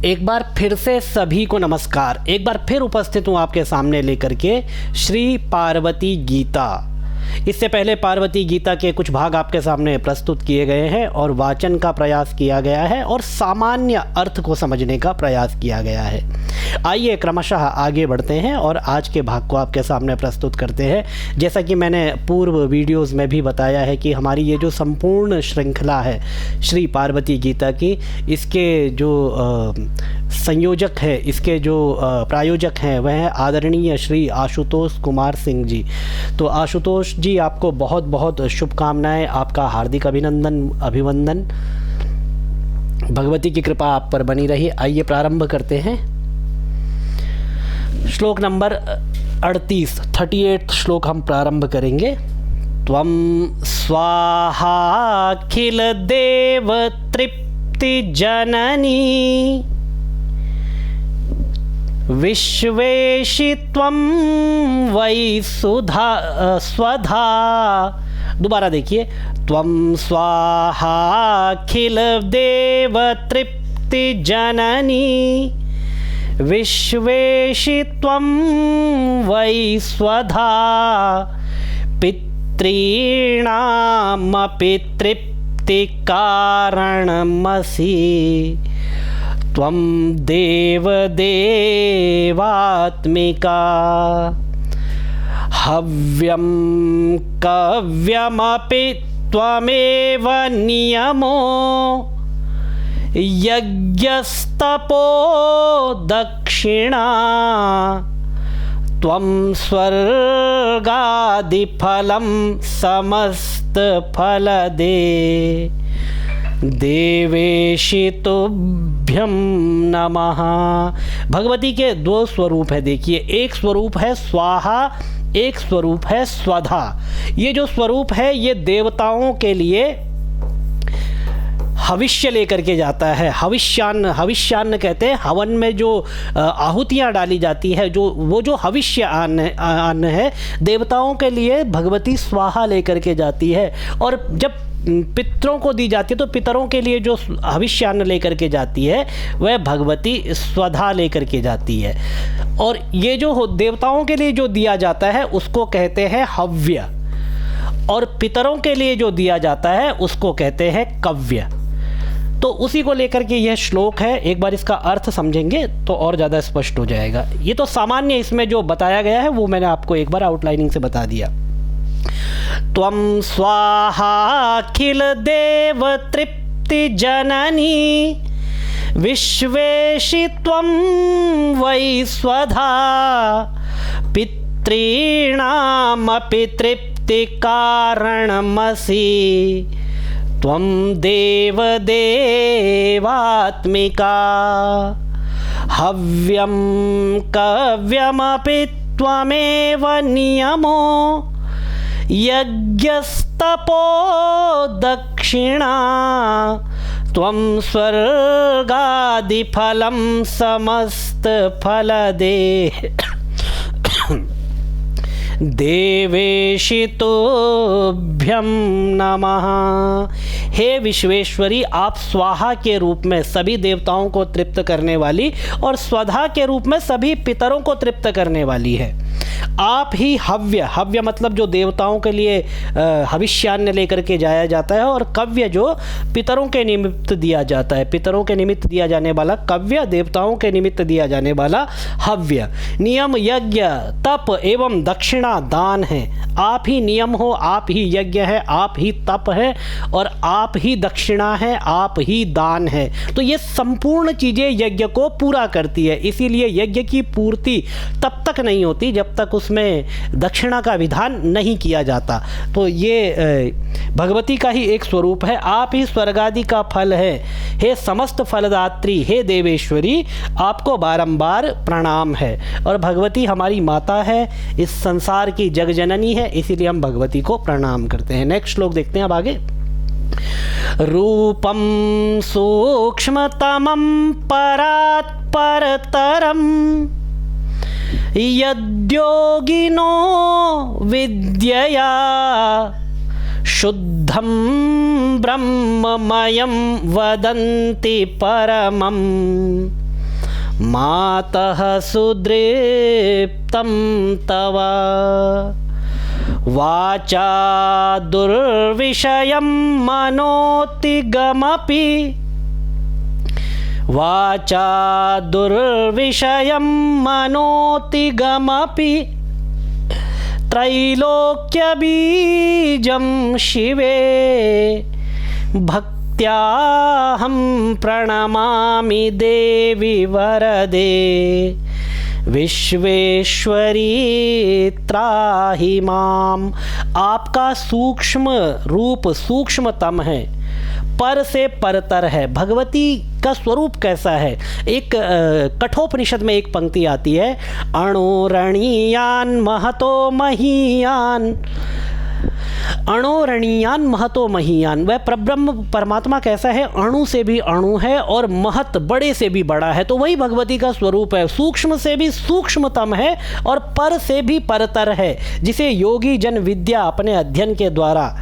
एक बार फिर से सभी को नमस्कार। एक बार फिर उपस्थित हूँ आपके सामने लेकर के श्री पार्वती गीता। इससे पहले पार्वती गीता के कुछ भाग आपके सामने प्रस्तुत किए गए हैं और वाचन का प्रयास किया गया है और सामान्य अर्थ को समझने का प्रयास किया गया है। आइए क्रमशः आगे बढ़ते हैं और आज के भाग को आपके सामने प्रस्तुत करते हैं। जैसा कि मैंने पूर्व वीडियोस में भी बताया है कि हमारी ये जो संपूर्ण श्रृंखला है श्री पार्वती गीता की, इसके जो संयोजक है, इसके जो प्रायोजक हैं वह है आदरणीय श्री आशुतोष कुमार सिंह जी। तो आशुतोष जी, आपको बहुत बहुत शुभकामनाएं, आपका हार्दिक अभिनंदन। भगवती की कृपा आप पर बनी रही। आइए प्रारंभ करते हैं। श्लोक नंबर 38 श्लोक हम प्रारंभ करेंगे। त्वं स्वाहाखिल देव तृप्ति जननी विश्वेशि त्वं वै स्वधा। दोबारा देखिए, त्वं स्वाहाखिल देव तृप्ति जननी विश्वेशि त्वं वै स्वधा। पितॄणामपि तृप्ति कारणमसि त्वं देवदेवात्मिका। हव्यं कव्यमपि त्वमेव नियमो यज्ञस्तपो दक्षिणा। त्वं स्वर्गादिफलं समस्तफलदे देवेशि तुभ्यं नमः। भगवती के दो स्वरूप है। देखिए, एक स्वरूप है स्वाहा, एक स्वरूप है स्वधा। ये जो स्वरूप है ये देवताओं के लिए हविष्य लेकर के जाता है। हविष्यान्न कहते हैं। हवन में जो आहुतियाँ डाली जाती है, वो जो हविष्य अन्न है, देवताओं के लिए भगवती स्वाहा लेकर के जाती है। और जब पितरों को दी जाती है तो पितरों के लिए जो हविष्यान्न लेकर के जाती है वह भगवती स्वधा लेकर के जाती है। और ये जो देवताओं के लिए जो दिया जाता है उसको कहते हैं हव्य, और पितरों के लिए जो दिया जाता है उसको कहते हैं कव्य। तो उसी को लेकर के यह श्लोक है। एक बार इसका अर्थ समझेंगे तो और ज़्यादा स्पष्ट हो जाएगा। ये तो सामान्य इसमें जो बताया गया है वो मैंने आपको एक बार आउटलाइनिंग से बता दिया। त्वं स्वाहाखिल देव तृप्ति जननी विश्वेशि त्वं वै स्वधा। पितॄणामपि तृप्ति कारणमसि त्वं देवदेवात्मिका। हव्यं कव्यमपि त्वमेव नियमो यज्ञस्तपो दक्षिणा। त्वं स्वर्गादिफलं समस्तफलदे देवेशि तुभ्यं नमः। हे विश्वेश्वरी, आप स्वाहा के रूप में सभी देवताओं को तृप्त करने वाली और स्वधा के रूप में सभी पितरों को तृप्त करने वाली है। आप ही हव्य मतलब जो देवताओं के लिए हविष्यान्न लेकर के जाया जाता है, और कव्य जो पितरों के निमित्त दिया जाता है। पितरों के निमित्त दिया जाने वाला कव्य, देवताओं के निमित्त दिया जाने वाला हव्य। नियम यज्ञ तप एवं दक्षिणा दान है। आप ही नियम हो, आप ही यज्ञ है, आप ही तप है और आप ही दक्षिणा है, आप ही दान है। तो ये संपूर्ण चीज़ें यज्ञ को पूरा करती है। इसीलिए यज्ञ की पूर्ति तब तक नहीं होती जब तक उसमें दक्षिणा का विधान नहीं किया जाता। तो ये भगवती का ही एक स्वरूप है। आप ही स्वर्गादि का फल है। हे समस्त फलदात्री, हे देवेश्वरी, आपको बारंबार प्रणाम है। और भगवती हमारी माता है, इस संसार की जगजननी है, इसीलिए हम भगवती को प्रणाम करते हैं। नेक्स्ट श्लोक देखते हैं अब आगे। रूपम सूक्ष्मतमं परात् परतरम यद्योगिनो विद्यया शुद्धं ब्रह्ममयं वदन्ति परमं मातः सुदृप्तं तव वाचा दुर्विषयं मनोतिगमपि वाचा दुर्विषयं मनोतिगमपि त्रैलोक्यबीजं शिवे भक्त्याहं प्रणमामि देवी वरदे विश्वेश्वरी त्राहि माम। आपका सूक्ष्म रूप सूक्ष्मतम है, पर से परतर है। भगवती का स्वरूप कैसा है? एक कठोपनिषद में एक पंक्ति आती है, अणोरणीयान महतो महीयान। अणोरणीयान महतो महीयान, वह परब्रह्म परमात्मा कैसा है? अणु से भी अणु है और महत बड़े से भी बड़ा है। तो वही भगवती का स्वरूप है, सूक्ष्म से भी सूक्ष्मतम है और पर से भी परतर है, जिसे योगी जन विद्या अपने अध्ययन के द्वारा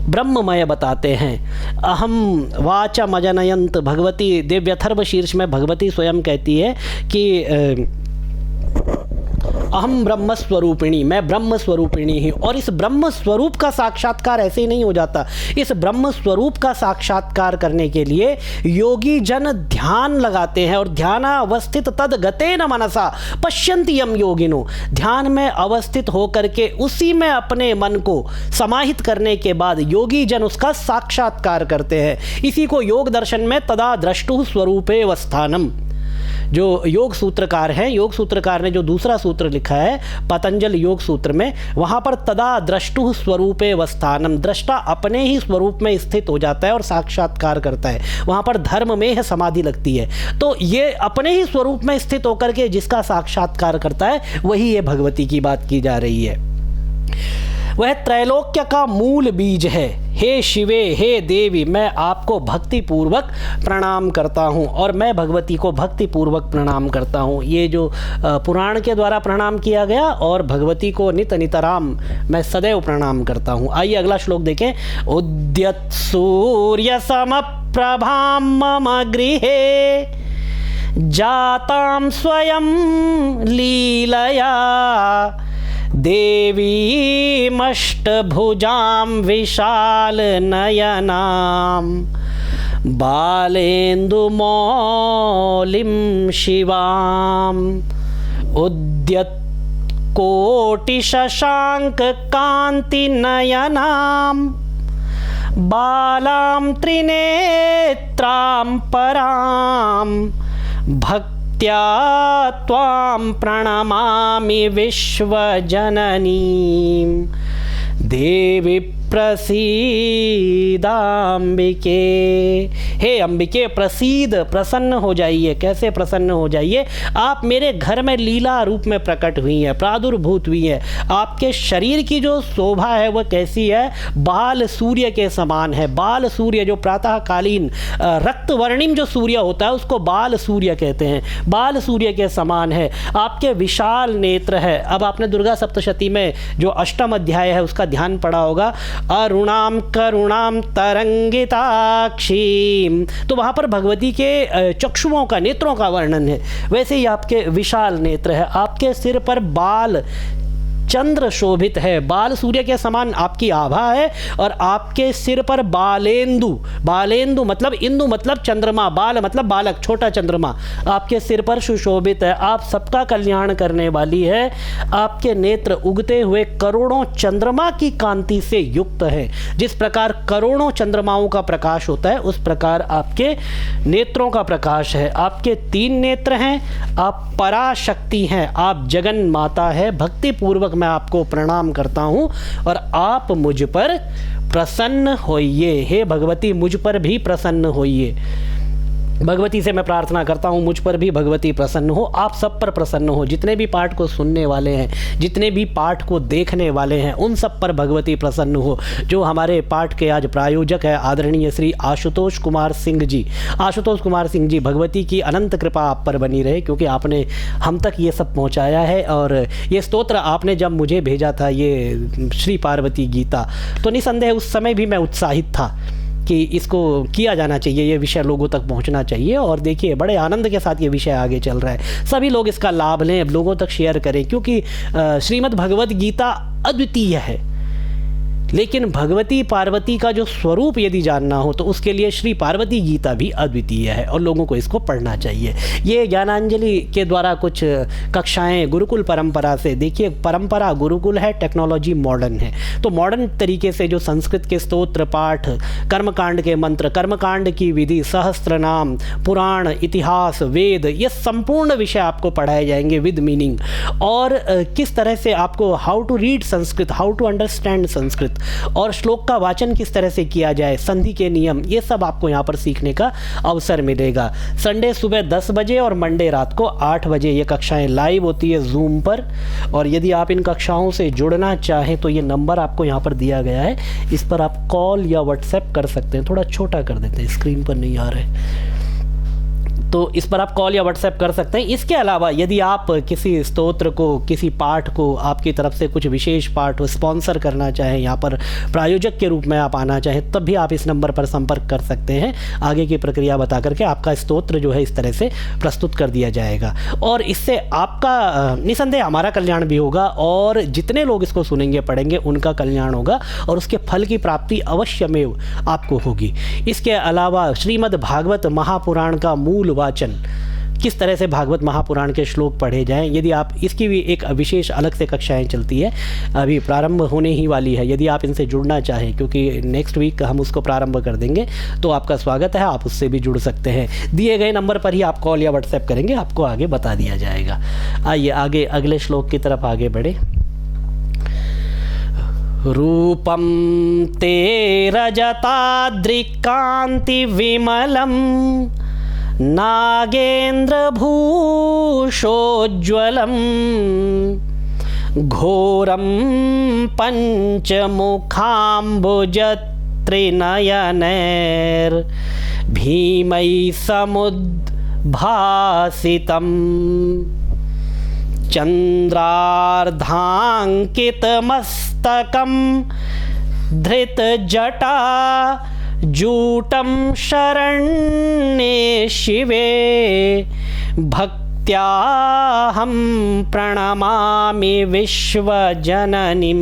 ब्रह्ममय बताते हैं। अहम वाचम अजनयंत, भगवती देव्यथर्व शीर्ष में भगवती स्वयं कहती है कि अहम ब्रह्म स्वरूपिणी, मैं ब्रह्म स्वरूपिणी ही। और इस ब्रह्म स्वरूप का साक्षात्कार ऐसे ही नहीं हो जाता। इस ब्रह्म स्वरूप का साक्षात्कार करने के लिए योगी जन ध्यान लगाते हैं, और ध्यानावस्थित तद गतेन मनसा पश्यन्ति यम योगिनो। ध्यान में अवस्थित होकर के उसी में अपने मन को समाहित करने के बाद योगी जन उसका साक्षात्कार करते हैं। इसी को योग दर्शन में तदा द्रष्टुः स्वरूपे वस्थानम, जो योग सूत्रकार हैं, योग सूत्रकार ने जो दूसरा सूत्र लिखा है पतंजल योग सूत्र में, वहाँ पर तदा द्रष्टुः स्वरूपे वस्थानम, दृष्टा अपने ही स्वरूप में स्थित हो जाता है और साक्षात्कार करता है। वहाँ पर धर्म में है समाधि लगती है। तो ये अपने ही स्वरूप में स्थित होकर के जिसका साक्षात्कार करता है, वही ये भगवती की बात की जा रही है। वह त्रैलोक्य का मूल बीज है। हे शिवे, हे देवी, मैं आपको भक्ति पूर्वक प्रणाम करता हूँ, और मैं भगवती को भक्ति पूर्वक प्रणाम करता हूँ। ये जो पुराण के द्वारा प्रणाम किया गया, और भगवती को नित नितराम मैं सदैव प्रणाम करता हूँ। आइए अगला श्लोक देखें। उद्यत सूर्य समप्रभां मम गृहे जातां स्वयं लीलया देवीमष्टभुजां विशालनयनां बालेन्दुमौलिं शिवाम् उद्यत्कोटिशशाङ्ककान्तिनयनां बालां त्रिनेत्रां परां भक्त्या त्वां प्रणमामि विश्वजननीं देवी प्रसीदाम्बिके। हे अंबिके, प्रसीद, प्रसन्न हो जाइए। कैसे प्रसन्न हो जाइए? आप मेरे घर में लीला रूप में प्रकट हुई हैं, प्रादुर्भूत हुई हैं। आपके शरीर की जो शोभा है वह कैसी है? बाल सूर्य के समान है। बाल सूर्य जो प्रातःकालीन रक्त वर्णिम जो सूर्य होता है उसको बाल सूर्य कहते हैं। बाल सूर्य के समान है। आपके विशाल नेत्र है। अब आपने दुर्गा सप्तशती में जो अष्टम अध्याय है उसका ध्यान पड़ा होगा, अरुणाम करुणाम तरंगिताक्षीम। तो वहाँ पर भगवती के चक्षुओं का, नेत्रों का वर्णन है। वैसे ही आपके विशाल नेत्र है। आपके सिर पर बाल चंद्र शोभित है, बाल सूर्य के समान आपकी आभा है, और आपके सिर पर बालेंदु, बालेंदु मतलब इंदु मतलब चंद्रमा, बाल मतलब बालक, छोटा चंद्रमा आपके सिर पर सुशोभित है। आप सबका कल्याण करने वाली है। आपके नेत्र उगते हुए करोड़ों चंद्रमा की कांति से युक्त है। जिस प्रकार करोड़ों चंद्रमाओं का प्रकाश होता है उस प्रकार आपके नेत्रों का प्रकाश है। आपके 3 नेत्र हैं। आप पराशक्ति हैं, आप जगन माता है। भक्ति पूर्वक मैं आपको प्रणाम करता हूं और आप मुझ पर प्रसन्न होइए। हे भगवती, मुझ पर भी प्रसन्न होइए। भगवती से मैं प्रार्थना करता हूँ मुझ पर भी भगवती प्रसन्न हो, आप सब पर प्रसन्न हो। जितने भी पाठ को सुनने वाले हैं, जितने भी पाठ को देखने वाले हैं, उन सब पर भगवती प्रसन्न हो। जो हमारे पाठ के आज प्रायोजक है आदरणीय श्री आशुतोष कुमार सिंह जी। आशुतोष कुमार सिंह जी, भगवती की अनंत कृपा आप पर बनी रहे, क्योंकि आपने हम तक ये सब पहुँचाया है। और ये स्तोत्र आपने जब मुझे भेजा था, ये श्री पार्वती गीता, तो निसंदेह उस समय भी मैं उत्साहित था। कि इसको किया जाना चाहिए, ये विषय लोगों तक पहुंचना चाहिए। और देखिए बड़े आनंद के साथ ये विषय आगे चल रहा है, सभी लोग इसका लाभ लें, लोगों तक शेयर करें, क्योंकि श्रीमद् भगवत गीता अद्वितीय है। लेकिन भगवती पार्वती का जो स्वरूप यदि जानना हो तो उसके लिए श्री पार्वती गीता भी अद्वितीय है और लोगों को इसको पढ़ना चाहिए। ये ज्ञानांजलि के द्वारा कुछ कक्षाएं गुरुकुल परंपरा से, देखिए परंपरा गुरुकुल है, टेक्नोलॉजी मॉडर्न है, तो मॉडर्न तरीके से जो संस्कृत के स्तोत्र पाठ, कर्मकांड के मंत्र, कर्मकांड की विधि, सहस्त्र नाम, पुराण, इतिहास, वेद, ये संपूर्ण विषय आपको पढ़ाए जाएंगे विद मीनिंग। और किस तरह से आपको how to read Sanskrit, how to understand Sanskrit, और श्लोक का वाचन किस तरह से किया जाए, संधि के नियम, ये सब आपको यहाँ पर सीखने का अवसर मिलेगा। संडे सुबह 10 बजे और मंडे रात को 8 बजे ये कक्षाएं लाइव होती है जूम पर। और यदि आप इन कक्षाओं से जुड़ना चाहें तो ये नंबर आपको यहाँ पर दिया गया है, इस पर आप कॉल या व्हाट्सएप कर सकते हैं। थोड़ा छोटा कर देते हैं, स्क्रीन पर नहीं आ रहा है, तो इस पर आप कॉल या व्हाट्सएप कर सकते हैं। इसके अलावा यदि आप किसी स्तोत्र को, किसी पाठ को, आपकी तरफ से कुछ विशेष पाठ स्पॉन्सर करना चाहें, यहाँ पर प्रायोजक के रूप में आप आना चाहें, तब भी आप इस नंबर पर संपर्क कर सकते हैं। आगे की प्रक्रिया बता करके आपका स्तोत्र जो है इस तरह से प्रस्तुत कर दिया जाएगा और इससे आपका निसंदेह हमारा कल्याण भी होगा और जितने लोग इसको सुनेंगे पढ़ेंगे उनका कल्याण होगा और उसके फल की प्राप्ति अवश्यमेव आपको होगी। इसके अलावा श्रीमद् भागवत महापुराण का मूल वाचन, किस तरह से भागवत महापुराण के श्लोक पढ़े जाएं, यदि आप इसकी भी एक विशेष अलग से कक्षाएं चलती है, अभी प्रारंभ होने ही वाली है। यदि आप इनसे जुड़ना चाहें, क्योंकि नेक्स्ट वीक हम उसको प्रारंभ कर देंगे, तो आपका स्वागत है, आप उससे भी जुड़ सकते हैं। दिए गए नंबर पर ही आप कॉल या व्हाट्सएप करेंगे, आपको आगे बता दिया जाएगा। आइए आगे अगले श्लोक की तरफ आगे बढ़े। रूपम ते रजताद्रिकांति विमलम नागेन्द्रभूषोज्ज्वलं घोरं पंचमुखाम्बुजत्रिनयनैर्भीमैः समुद्भासितं चन्द्रार्धाङ्कितमस्तकं धृतजटा जूटं शरण्ये शिवे भक्त्याहं प्रणमामि विश्वजननीं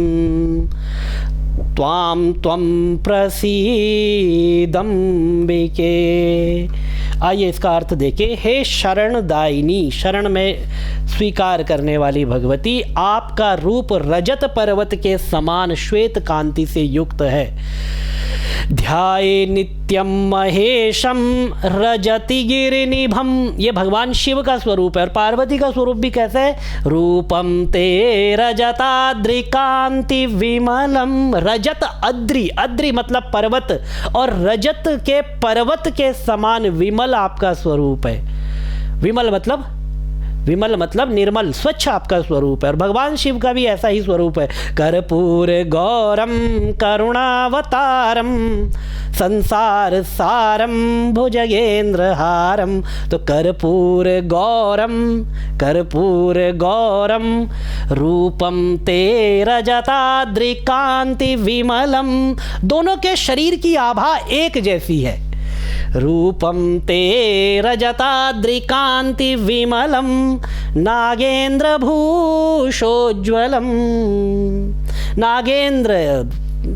त्वां त्वं प्रसीदम्बिके। आइए इसका अर्थ देखें। हे शरणदायिनी, शरण में स्वीकार करने वाली भगवती, आपका रूप रजत पर्वत के समान श्वेत कांति से युक्त है। ध्याये नित्यम महेशम रजति गिरिनिभम, ये भगवान शिव का स्वरूप है। और पार्वती का स्वरूप भी कैसे है? रूपम ते रजताद्रिकांति विमलम, रजत अद्रि, अद्रि मतलब पर्वत, और रजत के पर्वत के समान विमल आपका स्वरूप है। विमल मतलब निर्मल, स्वच्छ आपका स्वरूप है। और भगवान शिव का भी ऐसा ही स्वरूप है। कर्पूर गौरम करुणावतारम संसार सारम भुजगेंद्र हारम। तो कर्पूर गौरम रूपम ते रजताद्रिकांति विमलम, दोनों के शरीर की आभा एक जैसी है। रूपम ते रजताद्रिकांति विमलम नागेन्द्रभूषोज्ज्वलम, नागेंद्र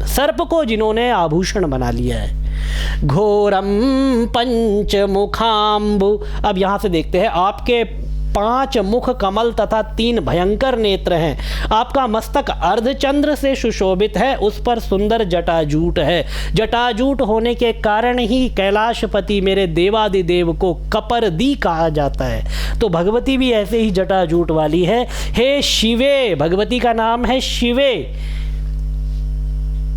सर्प को जिन्होंने आभूषण बना लिया है। घोरम पंचमुखाम्बु, अब यहाँ से देखते हैं, आपके 5 मुख कमल तथा 3 भयंकर नेत्र हैं। आपका मस्तक अर्धचंद्र से सुशोभित है, उस पर सुंदर जटाजूट है। जटाजूट होने के कारण ही कैलाशपति मेरे देवादिदेव को कपर्दी कहा जाता है। तो भगवती भी ऐसे ही जटाजूट वाली है। हे शिवे, भगवती का नाम है शिवे,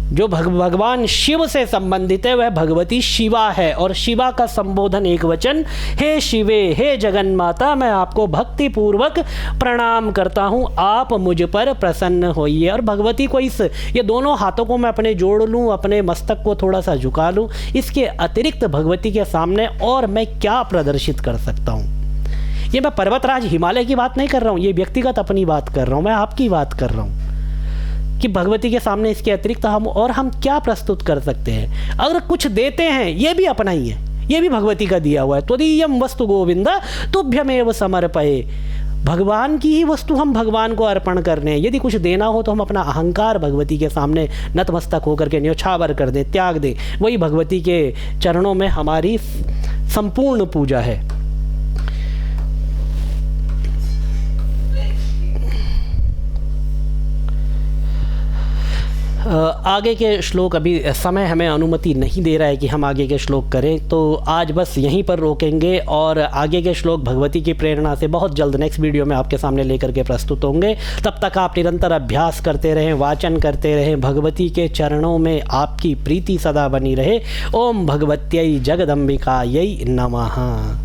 जो भगवान शिव से संबंधित है वह भगवती शिवा है। और शिवा का संबोधन एक वचन, हे शिवे, हे जगन्माता, मैं आपको भक्ति पूर्वक प्रणाम करता हूँ, आप मुझ पर प्रसन्न होइए। और भगवती को ये दोनों हाथों को मैं अपने जोड़ लूँ, अपने मस्तक को थोड़ा सा झुका लूँ, इसके अतिरिक्त भगवती के सामने और मैं क्या प्रदर्शित कर सकता हूँ। ये मैं पर्वतराज हिमालय की बात नहीं कर रहा हूँ, ये व्यक्तिगत अपनी बात कर रहा हूँ, मैं आपकी बात कर रहा हूँ। कि भगवती के सामने इसके अतिरिक्त हम क्या प्रस्तुत कर सकते हैं। अगर कुछ देते हैं ये भी अपना ही है, ये भी भगवती का दिया हुआ है। त्वदीयम वस्तु गोविंदा तुभ्यमेव समर्पये, भगवान की ही वस्तु हम भगवान को अर्पण कर रहे हैं। यदि कुछ देना हो तो हम अपना अहंकार भगवती के सामने नतमस्तक होकर के न्योछावर कर दें, त्याग दें। वही भगवती के चरणों में हमारी संपूर्ण पूजा है। आगे के श्लोक, अभी समय हमें अनुमति नहीं दे रहा है कि हम आगे के श्लोक करें, तो आज बस यहीं पर रोकेंगे और आगे के श्लोक भगवती की प्रेरणा से बहुत जल्द नेक्स्ट वीडियो में आपके सामने लेकर के प्रस्तुत होंगे। तब तक आप निरंतर अभ्यास करते रहें, वाचन करते रहें, भगवती के चरणों में आपकी प्रीति सदा बनी रहे। ओम भगवत्यै जगदम्बिकायै नमः।